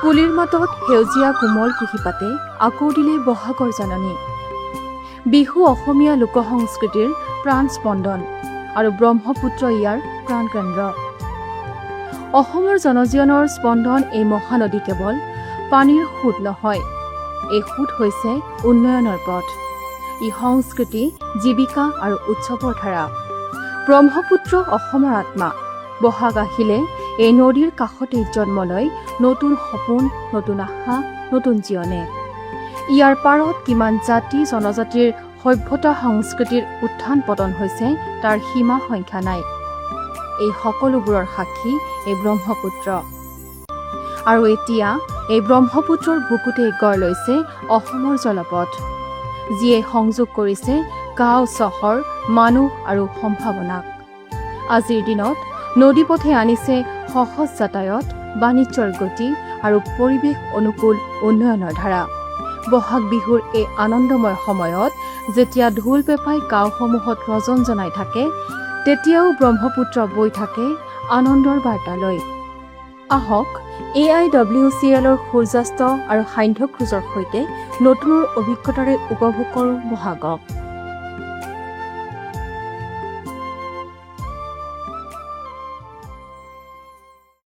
কুলিৰ মাতত সেউজীয়া কোমল কুঁহিপাতে আকৌ দিলে বহাগৰ জাননী। বিহু অসমীয়া লোকসংস্কৃতিৰ প্ৰাণ স্পন্দন আৰু ব্ৰহ্মপুত্ৰ ইয়াৰ প্ৰাণকেন্দ্ৰ। অসমৰ জনজীৱনৰ স্পন্দন এই মহানদী কেৱল পানীৰ সোঁত নহয়, এই সোঁত হৈছে উন্নয়নৰ পথ। ই সংস্কৃতি, জীৱিকা আৰু উৎসৱৰ ধাৰা। ব্ৰহ্মপুত্ৰ অসমৰ আত্মা। বহাগ আহিলে এই নদীৰ কাষতেই জন্ম লয় নতুন সপোন, নতুন আশা, নতুন জীৱনে। ইয়াৰ পাৰত কিমান জাতি জনজাতিৰ সভ্যতা সংস্কৃতিৰ উত্থান পতন হৈছে তাৰ সীমা সংখ্যা নাই। এই সকলোবোৰৰ সাক্ষী এই ব্ৰহ্মপুত্ৰ। আৰু এতিয়া এই ব্ৰহ্মপুত্ৰৰ বুকুতেই গঢ় লৈছে অসমৰ জলপথ, যিয়ে সংযোগ কৰিছে গাঁও, চহৰ, মানুহ আৰু সম্ভাৱনাক। আজিৰ দিনত নদীপথে আনিছে সহজ যাতায়ত, বাণিজ্যৰ গতি আৰু পৰিৱেশ অনুকূল উন্নয়নৰ ধাৰা। বহাগ বিহুৰ এই আনন্দময় সময়ত যেতিয়া ঢোল পেঁপাই গাঁওসমূহত ৰজন জনাই থাকে, তেতিয়াও ব্ৰহ্মপুত্ৰ বৈ থাকে আনন্দৰ বাৰ্তালৈ। আহক AIWCLৰ সূৰ্যাস্ত আৰু সান্ধ্য খোজৰ সৈতে নতুন অভিজ্ঞতাৰে উপভোগ কৰোঁ বহাগক।